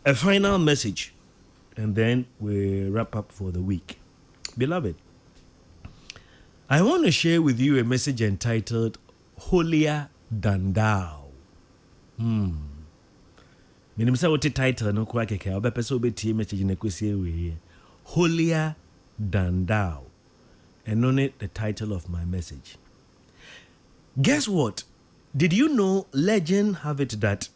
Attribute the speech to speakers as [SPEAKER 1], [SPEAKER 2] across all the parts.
[SPEAKER 1] A final message, and then we wrap up for the week. Beloved, I want to share with you a message entitled Holier Than Thou. Minimum what the title no kwa keke obepe so beti message na kwesi ewe. Holier Than Thou. And on it the title of my message. Guess what? Did you know, legend have it that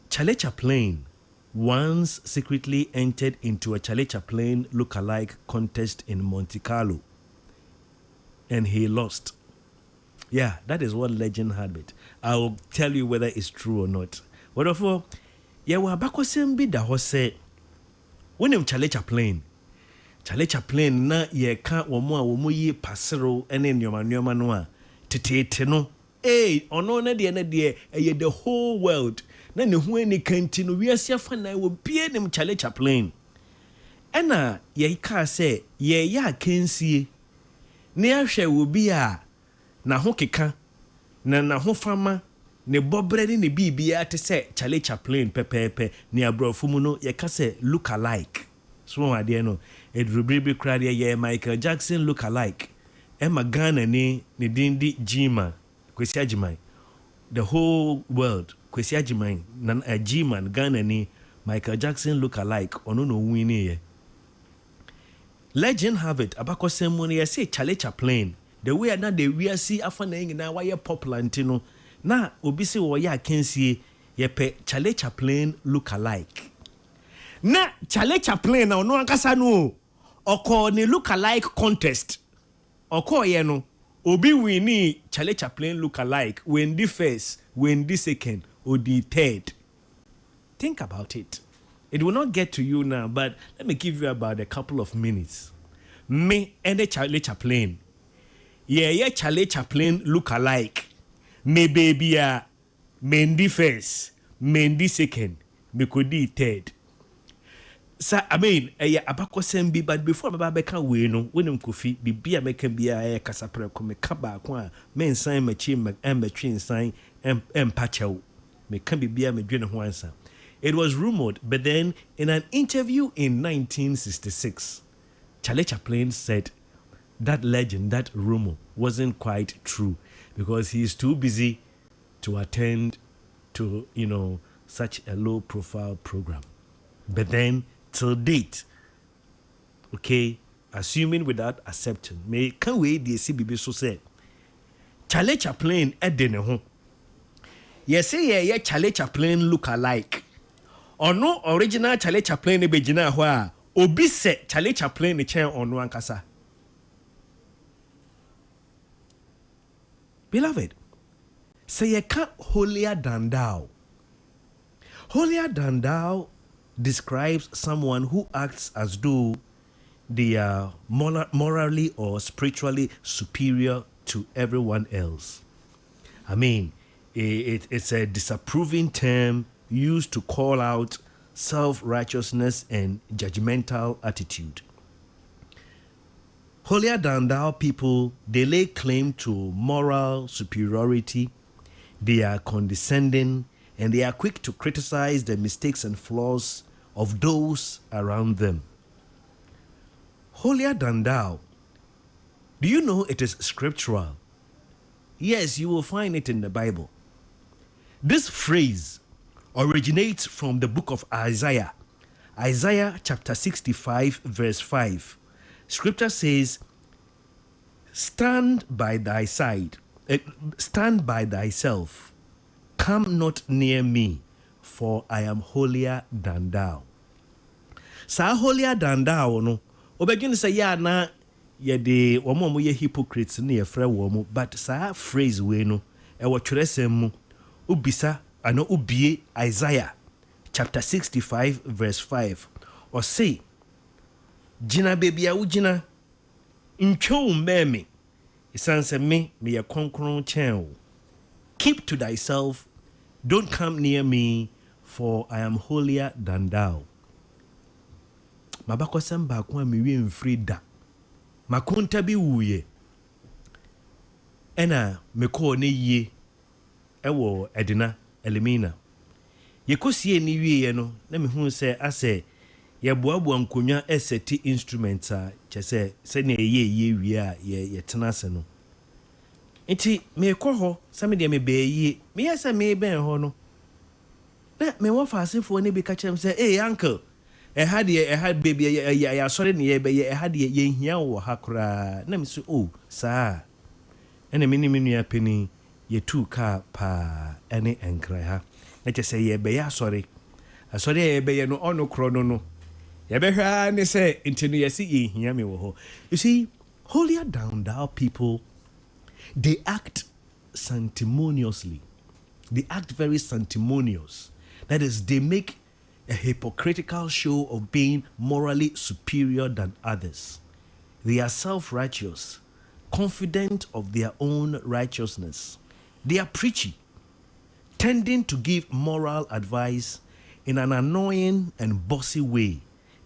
[SPEAKER 1] Charlie Chaplin once secretly entered into a Charlie Chaplin look-alike contest in Monte Carlo, and he lost. Yeah, that is what legend had it. I will tell you whether it's true or not. Wherefore, yeah, we abakosem bi da ho se when Charlie Chaplin na ye ka womo yi pasero ene nyoma no a tetete no ono na de the whole world na ne ho ani kanti no wiase afa na wo bie nem Charlie Chaplin ena ye ka se ye ya kansie ne ahwe wo bi a na ho keka na ho fama ne bobre ne bibia te se Charlie Chaplin pepepe ne abrofo mu no ye ka se look alike so ade no edrubribi crowd ye Michael Jackson look alike Emma Ghana ni dindi Jima Kwesi Agyeman the whole world Kwesi Agyeman na Agyeman Ghana ni Michael Jackson look alike ono no wini ye. Legend have it abakosem mo ne say Charlie Chaplin the way na the we see afa na ngina wa ye popular ntino na obi se wo ya kensie ye pe Charlie Chaplin look alike na Charlie Chaplin na ono ankasa no oko ne look alike contest oko ye no obi wini Charlie Chaplin look alike when the first when the second or the third. Think about it. It will not get to you now, but let me give you about a couple of minutes. Me and the Charlie Chaplin. Yeah, Charlie Chaplin look alike. Me baby Mendy first, Mendy second, me could be third. Sa I mean, abako sembi, but before baba can we no, when Kofi be a make be a casapre come kaba kwa men sign my chin and my chin sign and patcho. Me can be a me dream once. It was rumored, but then in an interview in 1966, Charlie Chaplin said that legend, that rumor wasn't quite true because he is too busy to attend to, such a low profile program. But then till date, okay, assuming without accepting, me can we the CBB so say Charlie Chaplin edene yes say Charlie Chaplin look alike or no original Charlie Chaplin be gina ho a obi se Charlie Chaplin ne chen ono ankasa. Beloved, say ye can't holier than thou. Holier than thou describes someone who acts as though they are morally or spiritually superior to everyone else. I mean, it's a disapproving term used to call out self-righteousness and judgmental attitude. Holier than thou people, they lay claim to moral superiority, they are condescending, and they are quick to criticize the mistakes and flaws of those around them. Holier than thou, do you know it is scriptural? Yes, you will find it in the Bible. This phrase originates from the book of Isaiah. Isaiah chapter 65 verse 5. Scripture says, stand by thyself, come not near me, for I am holier than thou. Sa holier than thou no obegin say ya na ye de omo ye hypocrites na ye frɛ wo, but sa phrase we no e wo twerɛsɛm mu ubisa ano ubie Isaiah chapter 65 verse 5 or say Jina baby a ujina ntwo mbeme isanse me ye konkron chen. Keep to thyself, don't come near me, for I am holier than thou. Mabakosem ba kwa miwi mfrida makunta bi wuye ena meko ne yie ewo edina elimina Yekosie ni wie no na me hu se ase ye boaboa nkonwa eseti instruments a chese se na ye wie a ye tena se no. Enti me kɔ hɔ se me de me beyi me yesa me ben hɔ no. Na me wo fa asefo ne bi ka kyerem se uncle had baby ya sorry ne ye be ye had ye hia wo ha kra na me so saa ene me ni me nua pani ye tu car pa ene enkra ha na che se ye be ya sorry asori ye be ye no ono kro no ye be hwa ne se intinu ye si ye hia me wo ho. You see, holier down people, they act sanctimoniously. They act very sanctimonious. That is, they make a hypocritical show of being morally superior than others. They are self-righteous, confident of their own righteousness. They are preachy, tending to give moral advice in an annoying and bossy way.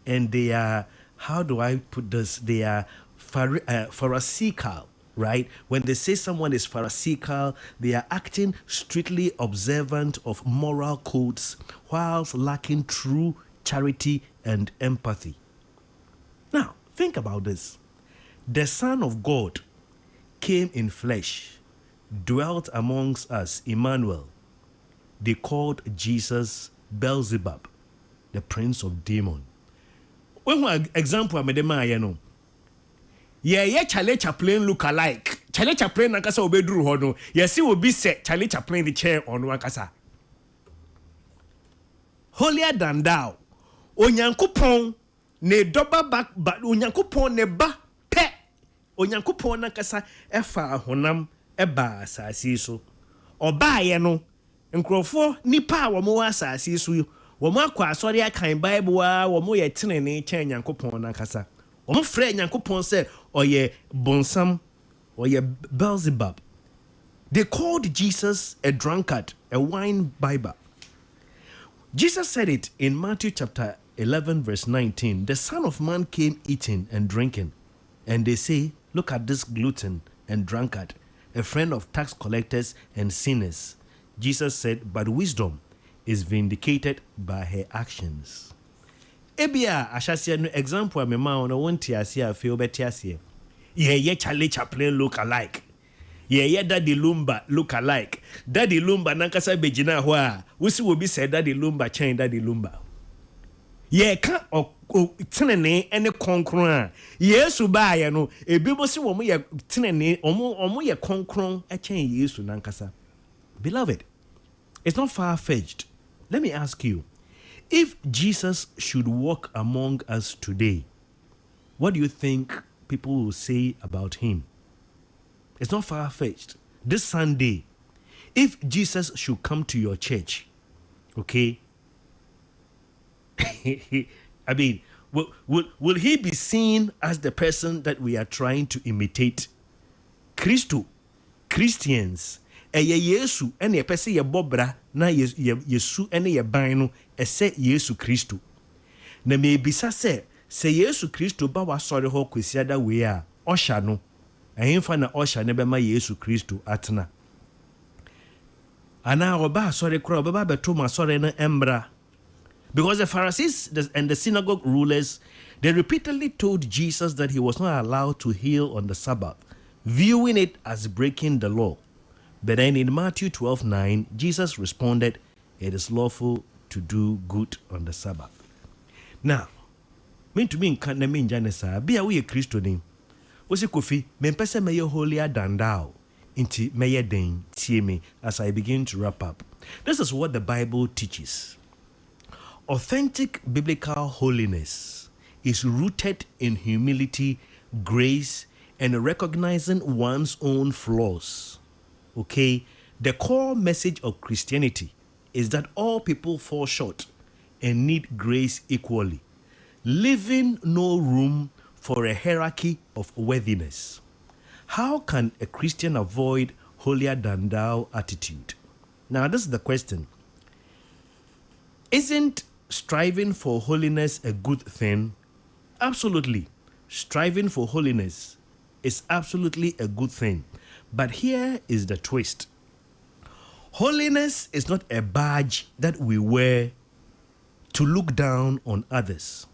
[SPEAKER 1] And they are, how do I put this? They are pharisaical, right? When they say someone is pharisaical, they are acting strictly observant of moral codes whilst lacking true charity and empathy. Now, think about this. The Son of God came in flesh, dwelt amongst us, Emmanuel. They called Jesus Beelzebub, the prince of demons. One example I made my yeah, Charlie Chaplin look alike. Charlie Chaplin nakasa obedru hono. Yes, will be set Charlie Chaplin the chair on wakasa. Holier than thou. Onyankopon ne doba back but onyankopon ne ba pe. Onyankopon nakasa efa honam eba asasi so. Oba ye no nkrofo nipa wo mo asasi so wo mo akwa asori akan Bible a wo mo ye tenene chen nyankopon nakasa. Omo frɛ nyankopon sɛ ɔyɛ bonsam ɔyɛ Beelzebub. They called Jesus a drunkard, a wine bibber. Jesus said it in Matthew chapter 11 verse 19. The Son of Man came eating and drinking, and they say, look at this glutton and drunkard, a friend of tax collectors and sinners. Jesus said, but wisdom is vindicated by her actions. Ebia ashase no example a me ma on wonti ase a fe obeti ase ye Charlie Chaplin look alike ye Daddy Lumba look alike. Daddy Lumba nankasa begina ho a wosi obi say Daddy Lumba chen Daddy Lumba ye ka tenene ene konkron a Yesu ba ye no ebi mo se wo mo ye tenene omo ye konkron e chen Yesu nankasa. Beloved, it's not far-fetched. Let me ask you, if Jesus should walk among us today, what do you think people will say about him? It's not far-fetched. This Sunday, if Jesus should come to your church, okay, I mean, will he be seen as the person that we are trying to imitate? Christians, Yesu, and a person ye bobra, na Yesu, and ye bino, a set Yesu Christu. Na me bisa se Yesu Christu ba wa sorry ho kwesiada we a osha no ehemfa na osha ne be ma Yesu Christu atena ana oba sorry kro oba beto ma sorry na embra. Because the Pharisees and the synagogue rulers, they repeatedly told Jesus that he was not allowed to heal on the Sabbath, viewing it as breaking the law. But then in Matthew 12:9, Jesus responded, it is lawful to do good on the Sabbath. Now, mean to me can't mean Janessa, be a we a Christian. Was it Kofi, men pesa may holier than thou, inti may den, see me as I begin to wrap up. This is what the Bible teaches. Authentic biblical holiness is rooted in humility, grace, and recognizing one's own flaws. Okay, the core message of Christianity is that all people fall short and need grace equally, leaving no room for a hierarchy of worthiness. How can a Christian avoid holier than thou attitude? Now, this is the question. Isn't striving for holiness a good thing? Absolutely. Striving for holiness is absolutely a good thing. But here is the twist. Holiness is not a badge that we wear to look down on others.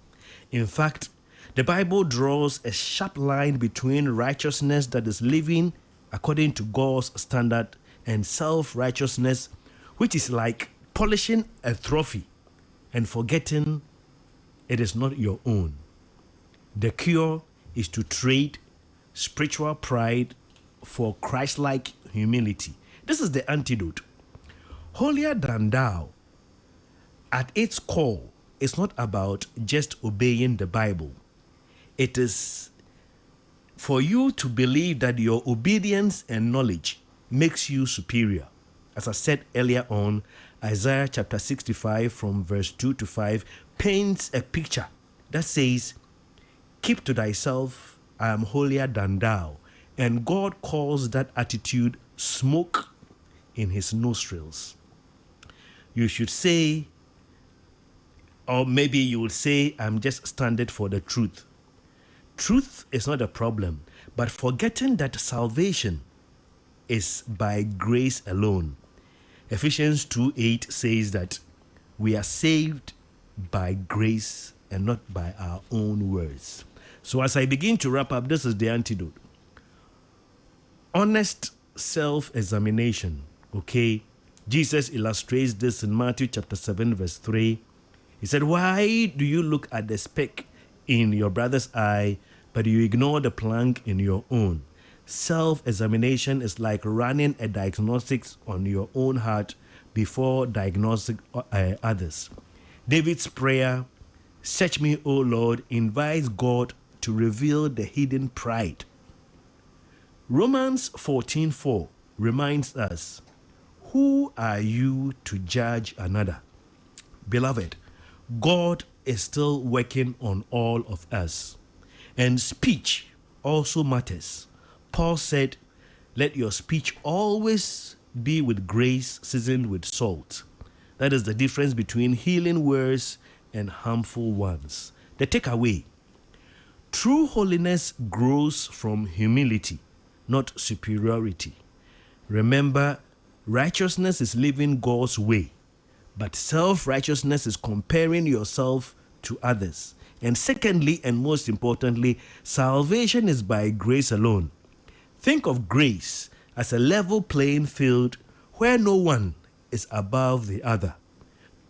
[SPEAKER 1] In fact, the Bible draws a sharp line between righteousness that is living according to God's standard and self-righteousness, which is like polishing a trophy and forgetting it is not your own. The cure is to trade spiritual pride for Christ-like humility. This is the antidote. Holier than thou, at its core, is not about just obeying the Bible. It is for you to believe that your obedience and knowledge makes you superior. As I said earlier on, Isaiah chapter 65 from verse 2 to 5 paints a picture that says, keep to thyself, I am holier than thou. And God calls that attitude smoke in his nostrils. You should say, or maybe you will say, I'm just standing for the truth. Truth is not a problem, but forgetting that salvation is by grace alone. Ephesians 2:8 says that we are saved by grace and not by our own words. So as I begin to wrap up, this is the antidote. Honest self-examination, okay? Jesus illustrates this in Matthew chapter 7 verse 3. He said, why do you look at the speck in your brother's eye, but you ignore the plank in your own? Self-examination is like running a diagnostics on your own heart before diagnosing others. David's prayer, search me, O Lord, invites God to reveal the hidden pride. Romans 14:4 reminds us, who are you to judge another? Beloved, God is still working on all of us. And speech also matters. Paul said, let your speech always be with grace seasoned with salt. That is the difference between healing words and harmful ones. The takeaway: true holiness grows from humility, not superiority. Remember, righteousness is living God's way, but self-righteousness is comparing yourself to others. And secondly, and most importantly, salvation is by grace alone. Think of grace as a level playing field where no one is above the other.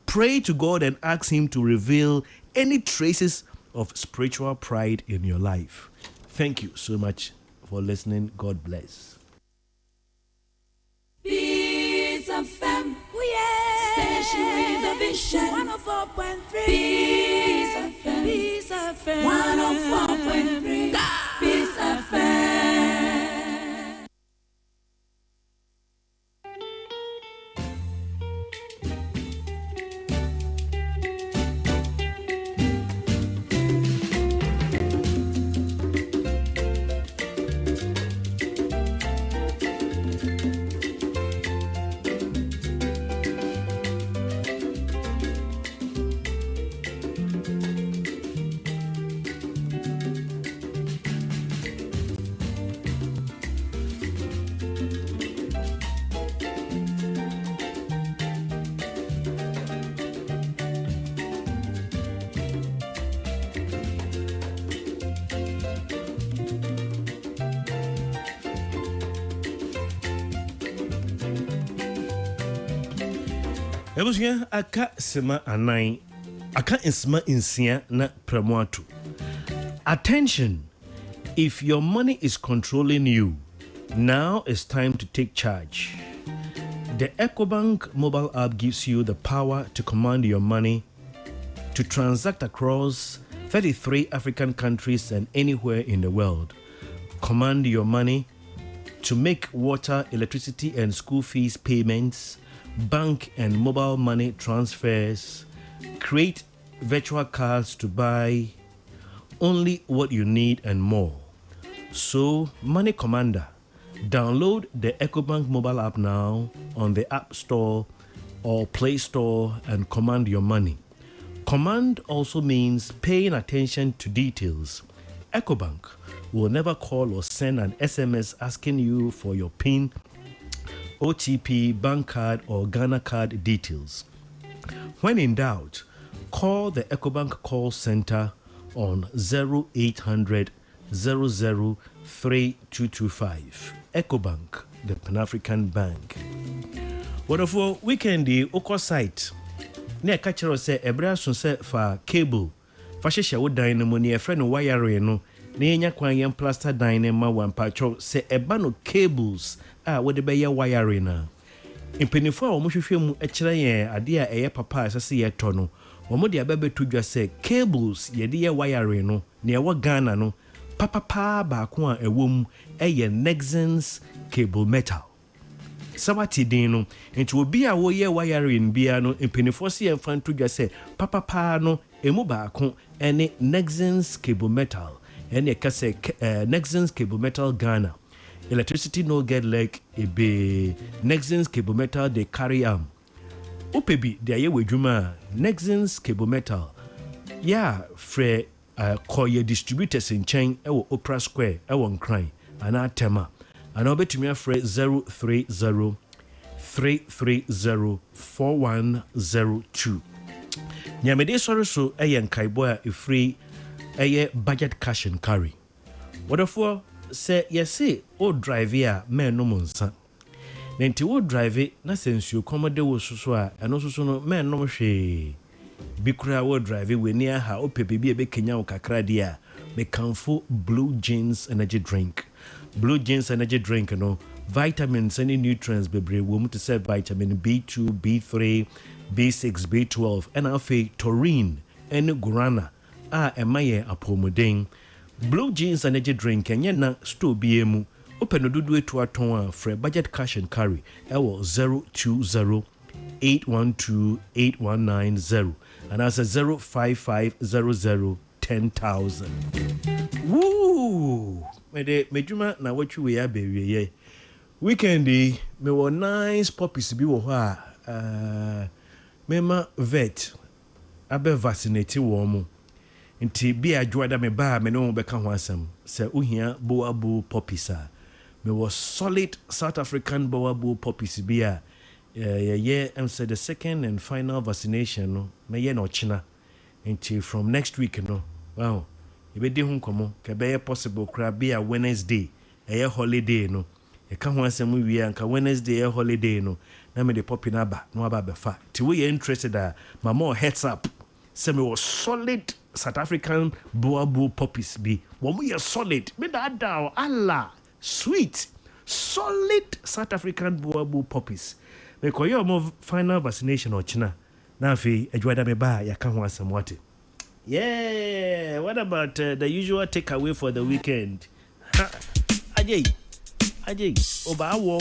[SPEAKER 1] Pray to God and ask him to reveal any traces of spiritual pride in your life. Thank you so much for listening. God bless.
[SPEAKER 2] Peace FM, station with a vision. 104.3. Peace FM, Peace FM. 104.3. Peace FM.
[SPEAKER 1] Ebusia aka sema anai, aka insma insia na pramuatu. Attention! If your money is controlling you, now it's time to take charge. The EcoBank mobile app gives you the power to command your money, to transact across 33 African countries and anywhere in the world. Command your money to make water, electricity, and school fees payments, bank and mobile money transfers, create virtual cards to buy only what you need, and more. So, Money Commander, download the EcoBank mobile app now on the App Store or Play Store and command your money. Command also means paying attention to details. EcoBank will never call or send an SMS asking you for your PIN OTP, bank card, or Ghana card details. When in doubt, call the EcoBank call center on 0800 00 3225. EcoBank, the Pan-African Bank. Wonderful weekend, the Oko site. Near catcher say, Ebra say for cable. Fashisha would dine near friend wire no. Near Quayan plaster dine ma one patcho say ebano cables. What the bay wiring. In Penifo, Mushifim, a chile, a dear a papa, as I see a tono. Omodia bebe to just say cables, ye dear wiring no, near what Ghana no. Papa pa bakwa a womb, a Nexans cable metal. Samati dino, into be a way wiring biano in Penifosi and fan to just say Papa pa no, a mobile, any Nexans cable metal, any case Nexans cable metal Ghana. Electricity no get like a be Nexans cable metal they carry Upebi de ye juma Nexans cable metal. Yeah, fre call your distributors in chain ewo Opera Square ewon cry anatema. And I'll bet to me a phrase 030 330 4102. Nyamede sorry so ayen kaiboa a free budget cash and carry. Wherefore say yes, o drive here, men no monsa. Nenti o drive na sense you commode wo so a eno so no men no hwe. Bikura wo drive we near ha o pepe bi e be kenya wo kakra dia me kanfo Blue Jeans energy drink. Blue Jeans energy drink no vitamins and nutrients bebre wo mu to say vitamin B2, B3, B6, B12 and afi taurine and guarana emaye apomodin. Blue Jeans energy drink enye na store biemu open odudu etu aton for budget cash and carry ewo 020 812 8190 and as a 05500 10,000. Woo! Medjuma na wachu we abewie ye. Weekendi me wo nice puppies bi wo ho a mema vet abe vaccinate wo mo. Nti bi adwoada me ba me no beka ho asem se ohia boabu puppies a me was solid South African boabu puppies bi a am said the second and final vaccination no me ye no china. Nti from next week no wow you be di ho komo ke be possible kra be a Wednesday holiday no e ka ho asem wi anka Wednesday holiday no na me the puppy na ba no aba be fa ti we interested my more heads up say me was solid South African boabu puppies be wo mo ye solid me da down Allah sweet solid South African boabu puppies me ko yo mo final vaccination o china na afi adwada me ba ya ka ho asem what. Yeah, what about the usual takeaway for the weekend? Ajay, oba wo